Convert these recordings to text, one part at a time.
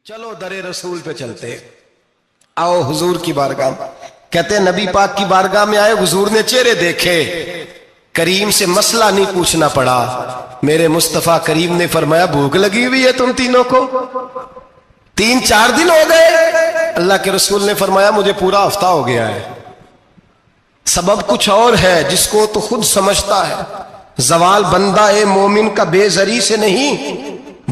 چلو در رسول پہ چلتے، آؤ حضور کی بارگاہ۔ کہتے ہیں نبی پاک کی بارگاہ میں آئے، حضور نے چہرے دیکھے، کریم سے مسئلہ نہیں پوچھنا پڑا۔ میرے مصطفیٰ کریم نے فرمایا بھوک لگی ہوئی ہے تم تینوں کو؟ 3-4 دن ہو گئے؟ اللہ کے رسول نے فرمایا مجھے پورا ہفتہ ہو گیا ہے۔ سبب کچھ اور ہے جس کو تو خود سمجھتا ہے۔ زوال بندہ مومن کا بے زری سے نہیں،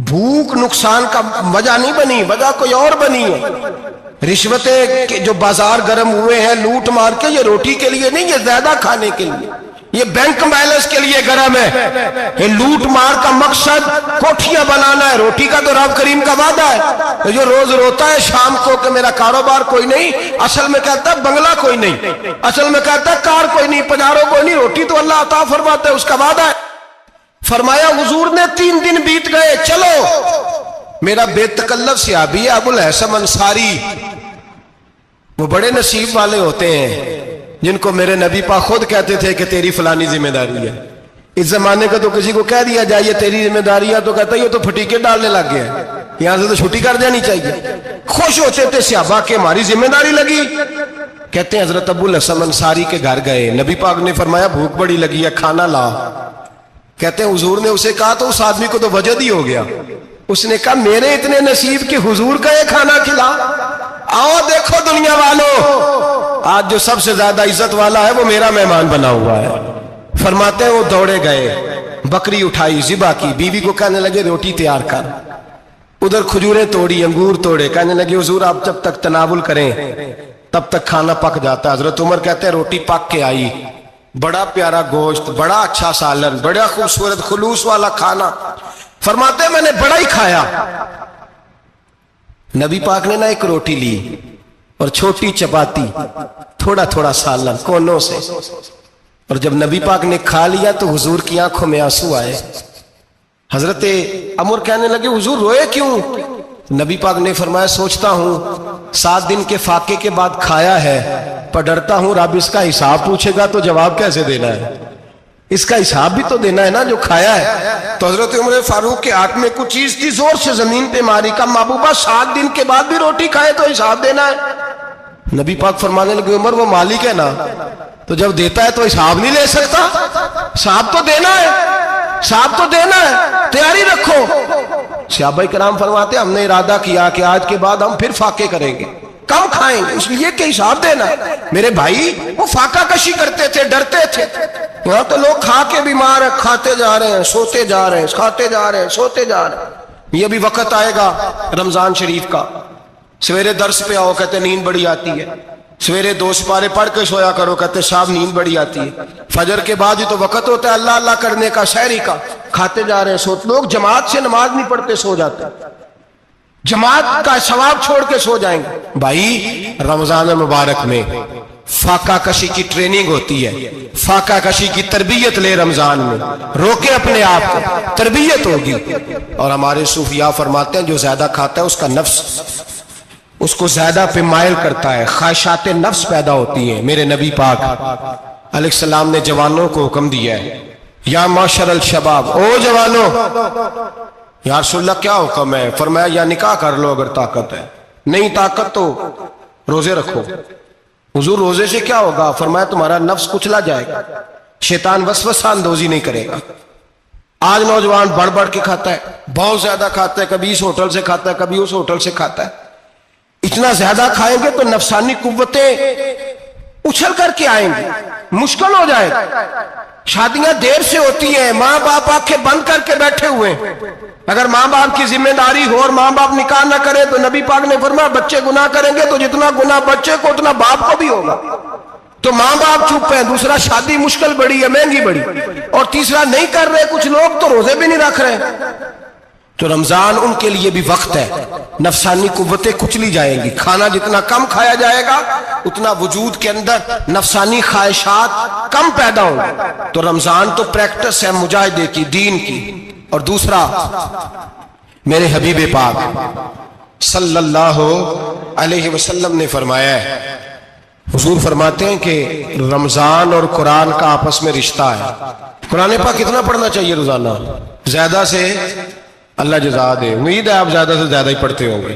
بھوک نقصان کا وجہ نہیں بنی، وجہ کوئی اور بنی ہے۔ رشوتیں جو بازار گرم ہوئے ہیں لوٹ مار کے، یہ روٹی کے لیے نہیں، یہ زیادہ کھانے کے لیے، یہ بینک بیلنس کے لیے گرم ہے۔ یہ لوٹ مار کا مقصد کوٹھیاں بنانا ہے، روٹی کا تو رب کریم کا وعدہ ہے۔ جو روز روتا ہے شام کو کہ میرا کاروبار کوئی نہیں، اصل میں کہتا ہے بنگلہ کوئی نہیں، اصل میں کہتا ہے کار کوئی نہیں، پجارو کوئی نہیں، روٹی تو اللہ عطا فرماتا ہے، اس کا وعدہ ہے۔ فرمایا حضور نے 3 دن بیت گئے، چلو۔ میرا بے تکلف صحابی ہے ابو الحسن انصاری، وہ بڑے نصیب والے ہوتے ہیں جن کو میرے نبی پاک خود کہتے تھے کہ تیری فلانی ذمہ داری ہے۔ اس زمانے کا تو کسی کو کہہ دیا جائے یہ تیری ذمہ داری ہے تو کہتا ہے یہ تو پھٹیکے ڈالنے لگ گیا، یہاں سے تو چھٹی کر جانی چاہیے۔ خوش ہوتے تھے صحابہ کہ ہماری ذمہ داری لگی۔ کہتے ہیں حضرت ابو الحسن انصاری کے گھر گئے، نبی پاک نے فرمایا بھوک بڑی لگی ہے، کھانا لا۔ کہتے ہیں حضور نے اسے کہا تو اس آدمی کو تو وجد ہی ہو گیا، اس نے کہا میرے اتنے نصیب کہ حضور کا یہ کھانا کھلا۔ آؤ دیکھو دنیا والوں، آج جو سب سے زیادہ عزت والا ہے وہ میرا مہمان بنا ہوا ہے۔ فرماتے ہیں وہ دوڑے گئے، بکری اٹھائی، ذبح کی، بیوی کو کہنے لگے روٹی تیار کر، ادھر کھجوریں توڑی، انگور توڑے، کہنے لگے حضور آپ جب تک تناول کریں تب تک کھانا پک جاتا ہے۔ حضرت عمر کہتے ہیں روٹی پک کے آئی، بڑا پیارا گوشت، بڑا اچھا سالن، بڑا خوبصورت خلوص والا کھانا۔ فرماتے ہیں میں نے بڑا ہی کھایا۔ نبی پاک نے نہ ایک روٹی لی اور چھوٹی چپاتی، تھوڑا تھوڑا سالن کونوں سے، اور جب نبی پاک نے کھا لیا تو حضور کی آنکھوں میں آنسو آئے۔ حضرت عمر کہنے لگے حضور روئے کیوں؟ نبی پاک نے فرمایا سوچتا ہوں 7 دن کے فاقے کے بعد کھایا ہے، پر ڈرتا ہوں رب اس کا حساب پوچھے گا تو جواب کیسے دینا ہے، اس کا حساب بھی تو دینا ہے نا جو کھایا ہے۔ تو حضرت عمر فاروق کے ہاتھ میں کچھ چیز تھی، زور سے زمین پہ ماری، کا محبوبہ 7 دن کے بعد بھی روٹی کھائے تو حساب دینا ہے۔ نبی پاک فرمانے لگے عمر وہ مالک ہے نا، تو جب دیتا ہے تو حساب نہیں لے سکتا، حساب تو دینا ہے، حساب تو دینا ہے، تیاری رکھو۔ صحابہ کرام فرماتے ہم نے ارادہ کیا کہ آج کے بعد ہم پھر فاقے کریں گے، کم کھائیں گے، اس لیے کہ حساب دینا ہے۔ میرے بھائی وہ فاقہ کشی کرتے تھے، ڈرتے تھے۔ یہاں تو لوگ کھا کے بیمار ہیں، کھاتے جا رہے ہیں، سوتے جا رہے ہیں، کھاتے جا رہے ہیں، سوتے جا رہے ہیں۔ یہ بھی وقت آئے گا رمضان شریف کا، سویرے درس پہ آؤ کہتے نیند بڑی آتی ہے، سویرے 2 سپارے پڑھ کے سویا کرو کہتے صاحب نیند بڑی آتی ہے، فجر کے بعد ہی تو وقت ہوتا ہے اللہ اللہ کرنے کا، سحری کا، کھاتے جا رہے ہیں، سوتے۔ لوگ جماعت سے نماز نہیں پڑھتے، سو جاتے، جماعت کا ثواب چھوڑ کے سو جائیں گے۔ بھائی رمضان مبارک میں فاقہ کشی کی ٹریننگ ہوتی ہے، فاقہ کشی کی تربیت لے، رمضان میں روکے اپنے آپ کو، تربیت ہوگی۔ اور ہمارے صوفیاء فرماتے ہیں جو زیادہ کھاتا ہے اس کا نفس اس کو زیادہ پہ مائل کرتا ہے، خواہشات نفس پیدا ہوتی ہیں۔ میرے نبی پاک علیہ السلام نے جوانوں کو حکم دیا ہے یا معاشر الشباب، او جوانوں، یا رسول اللہ کیا حکم ہے؟ فرمایا یا نکاح کر لو اگر طاقت ہے، نہیں طاقت تو روزے رکھو۔ حضور روزے سے کیا ہوگا؟ فرمایا تمہارا نفس کچلا جائے گا، شیطان وسوسہ اندوزی نہیں کرے گا۔ آج نوجوان بڑھ بڑھ کے کھاتا ہے، بہت زیادہ کھاتا ہے، کبھی اس ہوٹل سے کھاتا ہے، کبھی اس ہوٹل سے کھاتا ہے۔ اتنا زیادہ کھائیں گے تو نفسانی قوتیں اچھل کر کے آئیں گی، مشکل ہو جائے گا۔ شادیاں دیر سے ہوتی ہیں، ماں باپ آنکھیں بند کر کے بیٹھے ہوئے ہیں۔ اگر ماں باپ کی ذمہ داری ہو اور ماں باپ نکاح نہ کرے تو نبی پاک نے فرمایا بچے گناہ کریں گے تو جتنا گناہ بچے کو اتنا باپ کو بھی ہوگا۔ تو ماں باپ چپ ہیں، دوسرا شادی مشکل بڑی ہے، مہنگی بڑی، اور تیسرا نہیں کر رہے، کچھ لوگ تو روزے بھی نہیں رکھ رہے۔ تو رمضان ان کے لیے بھی وقت ہے، نفسانی قوتیں کچلی جائیں گی، کھانا جتنا کم کھایا جائے گا اتنا وجود کے اندر نفسانی خواہشات کم پیدا ہوں گے۔ تو رمضان تو پریکٹس ہے مجاہدے کی، دین کی۔ اور دوسرا میرے حبیب پاک صلی اللہ علیہ وسلم نے فرمایا ہے، حضور فرماتے ہیں کہ رمضان اور قرآن کا آپس میں رشتہ ہے۔ قرآن پاک کتنا پڑھنا چاہیے روزانہ؟ زیادہ سے اللہ جزا دے، امید ہے آپ زیادہ سے زیادہ ہی پڑھتے ہوں گے۔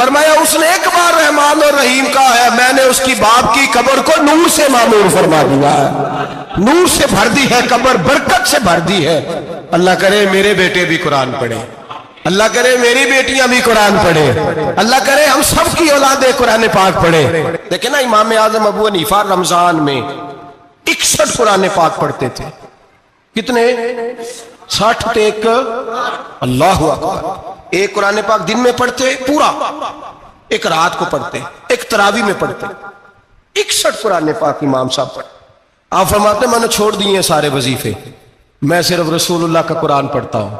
فرمایا اس نے ایک بار رحمان اور رحیم کہا ہے، میں نے اس کی باپ کی قبر کو نور سے معمور فرما دیا ہے، نور سے بھر دی ہے قبر، برکت سے بھر دی ہے۔ اللہ کرے میرے بیٹے بھی قرآن پڑھیں، اللہ کرے میری بیٹیاں بھی قرآن پڑھیں، اللہ کرے ہم سب کی اولادیں قرآن پاک پڑھیں۔ دیکھیں نا امام اعظم ابو حنیفہ رمضان میں 61 قرآن پاک پڑھتے تھے۔ کتنے؟ 60 ایک، اللہ اکبر۔ ایک قرآن پاک دن میں پڑھتے پورا، ایک رات کو پڑھتے، ایک تراویح میں پڑھتے۔ 61 قرآن پاک امام صاحب پڑھتے۔ آپ فرماتے میں نے چھوڑ دیے ہیں سارے وظیفے، میں صرف رسول اللہ کا قرآن پڑھتا ہوں۔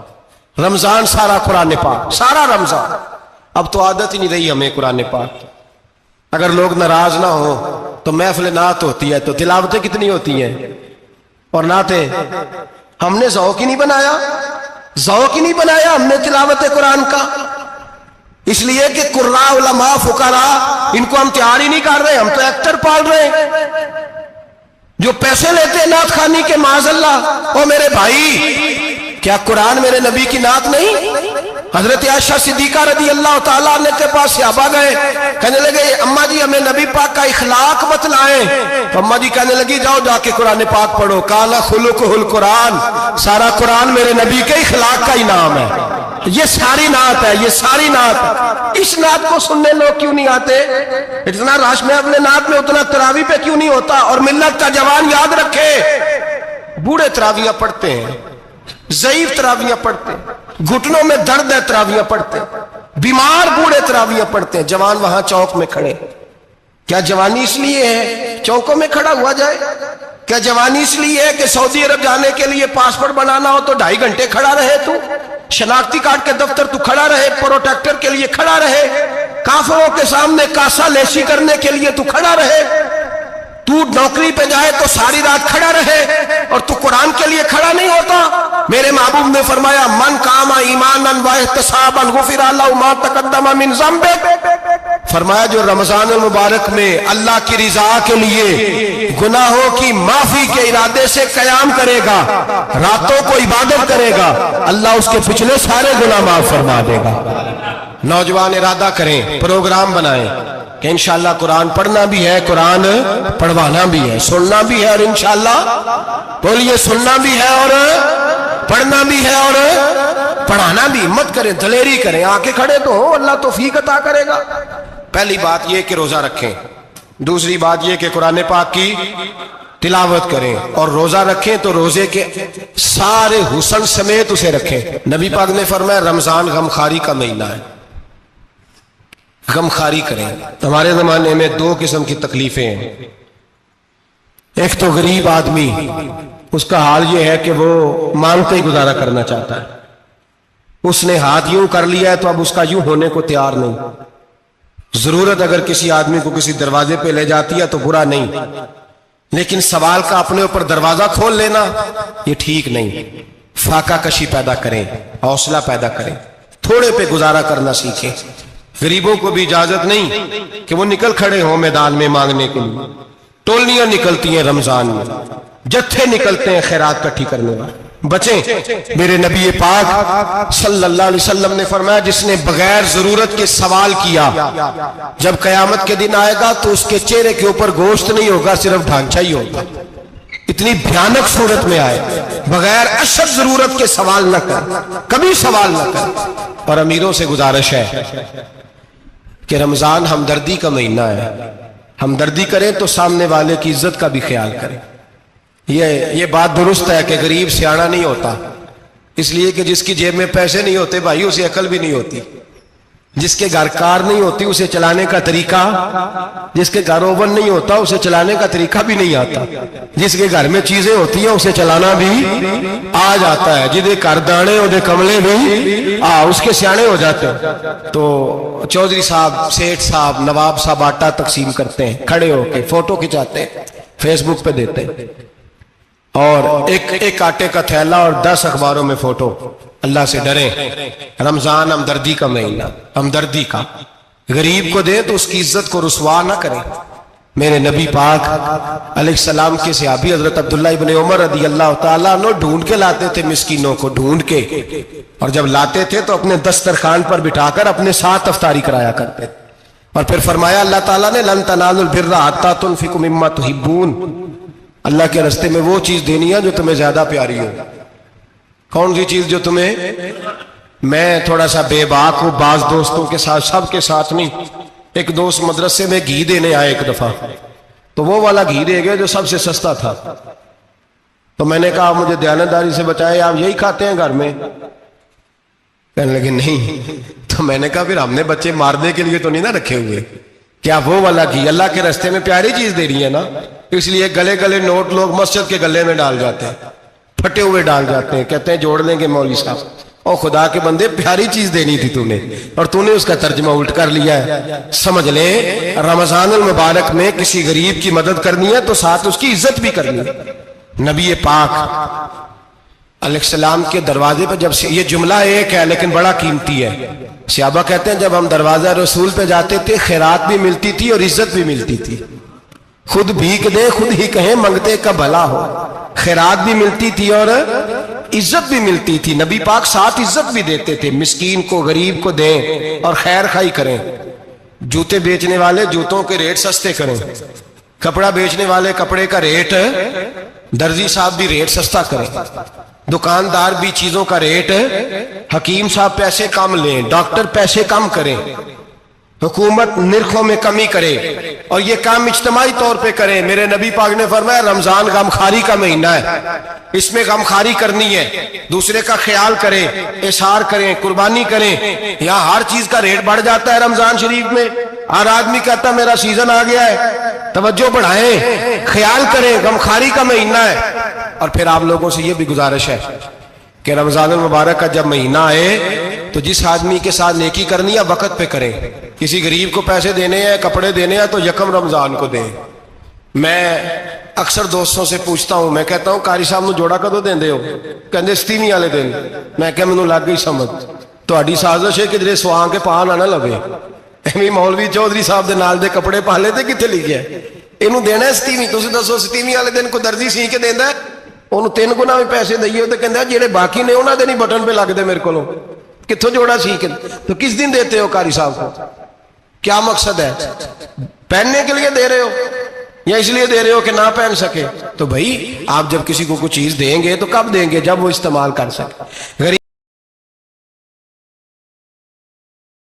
رمضان سارا قرآن پاک، سارا رمضان۔ اب تو عادت ہی نہیں رہی ہمیں قرآن پاک۔ اگر لوگ ناراض نہ ہو تو محفل نعت ہوتی ہے تو تلاوتیں کتنی ہوتی ہیں، اور نعتیں ہم نے ذوق ہی نہیں بنایا، ذوق ہی نہیں بنایا ہم نے تلاوت قرآن کا، اس لیے کہ قراء علماء فقراء ان کو ہم تیار ہی نہیں کر رہے، ہم تو ایکٹر پال رہے ہیں جو پیسے لیتے ہیں نعت خوانی کے، معاذ اللہ۔ او میرے بھائی، کیا قرآن میرے نبی کی نعت نہیں؟ حضرت عائشہ صدیقہ رضی اللہ تعالیٰ عنہ کے پاس صحابہ گئے، کہنے لگے اماں جی ہمیں نبی پاک کا اخلاق بتلائیں، تو اماں جی کہنے لگی جاؤ جا کے قرآن پاک پڑھو، قال خلقہ القرآن، سارا قرآن میرے نبی کے اخلاق کا انعام ہے۔ یہ ساری نعت ہے، یہ ساری نعت۔ اس نعت کو سننے لوگ کیوں نہیں آتے؟ اتنا رش میں اپنے نعت میں اتنا تراویح پہ کیوں نہیں ہوتا؟ اور ملت کا جوان یاد رکھے، بوڑھے تراویح پڑھتے ہیں، ضعیف تراویح پڑھتے ہیں، گھٹنوں میں درد ہے تراویح پڑھتے ہیں، بیمار بوڑھے تراویح پڑھتے ہیں، جوان وہاں چوک میں کھڑے۔ کیا جوانی اس لیے ہے چوکوں میں کھڑا ہوا جائے؟ کیا جوانی اس لیے ہے کہ سعودی عرب جانے کے لیے پاسپورٹ بنانا ہو تو 2.5 گھنٹے کھڑا رہے تو؟ شناختی کارڈ کے دفتر تو کھڑا رہے، پروٹیکٹر کے لیے کھڑا رہے، کافروں کے سامنے کاسا لیسی کرنے کے لیے تو کھڑا رہے، تو نوکری پہ جائے تو ساری رات کھڑا رہے، اور تو قرآن کے لیے کھڑا نہیں ہوتا؟ میرے محبوب نے فرمایا من قام ایمانا واحتسابا غفر له ما تقدم من ذنبه، فرمایا جو رمضان المبارک میں اللہ کی رضا کے لیے گناہوں کی معافی کے ارادے سے قیام کرے گا، راتوں کو عبادت کرے گا، اللہ اس کے پچھلے سارے گناہ معاف فرما دے گا۔ نوجوان ارادہ کریں، پروگرام بنائیں کہ انشاءاللہ قرآن پڑھنا بھی ہے، قرآن پڑھوانا بھی ہے، سننا بھی ہے، اور انشاءاللہ بولیے سننا بھی ہے اور پڑھنا بھی ہے اور پڑھانا بھی۔ ہمت کریں، دلیری کریں، آکے کھڑے تو ہو، اللہ توفیق عطا کرے گا۔ پہلی بات یہ کہ روزہ رکھیں، دوسری بات یہ کہ قرآن پاک کی تلاوت کریں، اور روزہ رکھیں تو روزے کے سارے حسن سمیت اسے رکھیں۔ نبی پاک نے فرمایا رمضان غمخاری کا مہینہ ہے، غمخاری کریں۔ ہمارے زمانے میں 2 قسم کی تکلیفیں ہیں، ایک تو غریب آدمی، اس کا حال یہ ہے کہ وہ مانگتے ہی گزارا کرنا چاہتا ہے، اس نے ہاتھ یوں کر لیا ہے تو اب اس کا یوں ہونے کو تیار نہیں۔ ضرورت اگر کسی آدمی کو کسی دروازے پہ لے جاتی ہے تو برا نہیں، لیکن سوال کا اپنے اوپر دروازہ کھول لینا یہ ٹھیک نہیں۔ فاقہ کشی پیدا کریں، حوصلہ پیدا کریں، تھوڑے پہ گزارا کرنا سیکھیں۔ غریبوں کو بھی اجازت نہیں کہ وہ نکل کھڑے ہوں میدان میں مانگنے کے لیے، ٹولیاں نکلتی ہیں رمضان میں، جتھے نکلتے ہیں خیرات کٹھی کرنے والے۔ بچیں، میرے نبی پاک صلی اللہ علیہ وسلم نے فرمایا جس نے بغیر ضرورت کے سوال کیا جب قیامت کے دن آئے گا تو اس کے چہرے کے اوپر گوشت نہیں ہوگا، صرف ڈھانچہ ہی ہوگا۔ اتنی بھیانک صورت میں آئے، بغیر اشد ضرورت کے سوال نہ کر، کبھی سوال نہ کر۔ اور امیروں سے گزارش ہے کہ رمضان ہمدردی کا مہینہ ہے، ہمدردی کریں تو سامنے والے کی عزت کا بھی خیال کریں۔ یہ بات درست ہے کہ غریب سیاڑا نہیں ہوتا، اس لیے کہ جس کی جیب میں پیسے نہیں ہوتے بھائی اسے عقل بھی نہیں ہوتی، جس کے گھر کار نہیں ہوتی اسے چلانے کا طریقہ، جس کے گھر اوون نہیں ہوتا اسے چلانے کا طریقہ بھی نہیں آتا، جس کے گھر میں چیزیں ہوتی ہیں اسے چلانا بھی آ جاتا ہے، جدے گھر دانے اودے کملے بھی اس کے سیانے ہو جاتے ہیں۔ تو چودھری صاحب، سیٹھ صاحب، نواب صاحب آٹا تقسیم کرتے ہیں، کھڑے ہو کے فوٹو کھچاتے ہیں، فیس بک پہ دیتے ہیں، اور ایک آٹے کا تھیلا اور 10 اخباروں میں فوٹو۔ اللہ سے ڈریں، رمضان ہمدردی کا مہینہ، ہمدردی کا۔ غریب کو دیں تو اس کی عزت کو رسوا نہ کریں، میرے نبی پاک علیہ السلام کے صحابی حضرت عبداللہ ابن عمر رضی اللہ تعالیٰ عنہ ڈھونڈ کے لاتے تھے مسکینوں کو، ڈھونڈ کے، اور جب لاتے تھے تو اپنے دسترخوان پر بٹھا کر اپنے ساتھ افطاری کرایا کرتے، اور پھر فرمایا اللہ تعالیٰ نے لن تنالوا البر حتی تنفقوا مما تحبون، اللہ کے راستے میں وہ چیز دینی ہے جو تمہیں زیادہ پیاری ہو۔ کون سی چیز جو تمہیں؟ میں تھوڑا سا بے باک ہوں، بعض دوستوں کے ساتھ، سب کے ساتھ نہیں۔ ایک دوست مدرسے میں گھی دینے آئے ایک دفعہ، تو وہ والا گھی دے گئے جو سب سے سستا تھا، تو میں نے کہا مجھے دیانتداری سے بچائے، آپ یہی کھاتے ہیں گھر میں؟ کہنے لگے نہیں۔ تو میں نے کہا پھر ہم نے بچے مارنے کے لیے تو نہیں نہ رکھے ہوئے، کیا وہ والا گھی اللہ کے راستے میں پیاری چیز دے رہی ہے نا، اس لیے گلے گلے نوٹ لوگ مسجد کے گلے میں ڈال جاتے ہیں، پھٹے ہوئے ڈال جاتے ہیں، کہتے ہیں جوڑ لیں گے مولوی صاحب۔ اور خدا کے بندے پیاری چیز دینی تھی تو نے، اور تو نے اس کا ترجمہ الٹ کر لیا ہے۔ سمجھ لیں رمضان المبارک میں کسی غریب کی مدد کرنی ہے تو ساتھ اس کی عزت بھی کرنی ہے۔ نبی پاک علیہ السلام کے دروازے پہ جب سے، یہ جملہ ایک ہے لیکن بڑا قیمتی ہے، صحابہ کہتے ہیں جب ہم دروازہ رسول پہ جاتے تھے خیرات بھی ملتی تھی اور عزت بھی ملتی تھی۔ خود بھیک دے خود ہی کہیں منگتے کا بھلا ہو، خیرات بھی ملتی تھی اور عزت بھی ملتی تھی۔ نبی پاک ساتھ عزت بھی دیتے تھے، مسکین کو غریب کو دیں اور خیر خائی کریں، جوتے بیچنے والے جوتوں کے ریٹ سستے کریں، کپڑا بیچنے والے کپڑے کا ریٹ، درزی صاحب بھی ریٹ سستا کریں، دکاندار بھی چیزوں کا ریٹ، حکیم صاحب پیسے کم لیں، ڈاکٹر پیسے کم کریں، حکومت نرخوں میں کمی کرے، اور یہ کام اجتماعی طور پہ کریں۔ میرے نبی پاک نے فرمایا رمضان غمخواری کا مہینہ ہے، اس میں غمخواری کرنی ہے، دوسرے کا خیال کریں، احسار کریں، قربانی کریں۔ یہاں ہر چیز کا ریٹ بڑھ جاتا ہے رمضان شریف میں، ہر آدمی کہتا ہے میرا سیزن آ گیا ہے، توجہ بڑھائیں، خیال کریں، غمخواری کا مہینہ ہے۔ اور پھر آپ لوگوں سے یہ بھی گزارش ہے کہ رمضان المبارک کا جب مہینہ آئے تو جس آدمی کے ساتھ نیکی کرنی ہے وقت پہ کریں، کسی غریب کو پیسے دینے ہیں، کپڑے دینے ہیں تو یکم رمضان کو دیں۔ میں اکثر دوستوں سے پوچھتا ہوں، میں کہتا ہوں قاری صاحب نو جوڑا کدو دیندے ہو؟ کہندے ستیویں والے دن۔ میں کہ مینوں لگ گئی سمجھ، تہاڈی سازش ہے کدھرے سواں کے پا نہ لوے، ایویں مولوی چودھری صاحب دے نال دے کپڑے پا لے تے کتے لکھیا ہے اینوں دینا ہے ستیویں؟ تسی دسو ستیویں والے دن کوئی درزی سی کے دیندا ہے؟ انہوں 3 گنا بھی پیسے دئیے تو کہندا جڑے باقی نے انہاں دے نہیں بٹن پہ لگ دے میرے کولوں، کتھوں جوڑا سی کے؟ تو کس دن دیتے ہو قاری صاحب کو؟ کیا مقصد ہے؟ پہننے کے لیے دے رہے ہو یا اس لیے دے رہے ہو کہ نہ پہن سکے؟ تو بھائی آپ جب کسی کو کوئی چیز دیں گے تو کب دیں گے؟ جب وہ استعمال کر سکے۔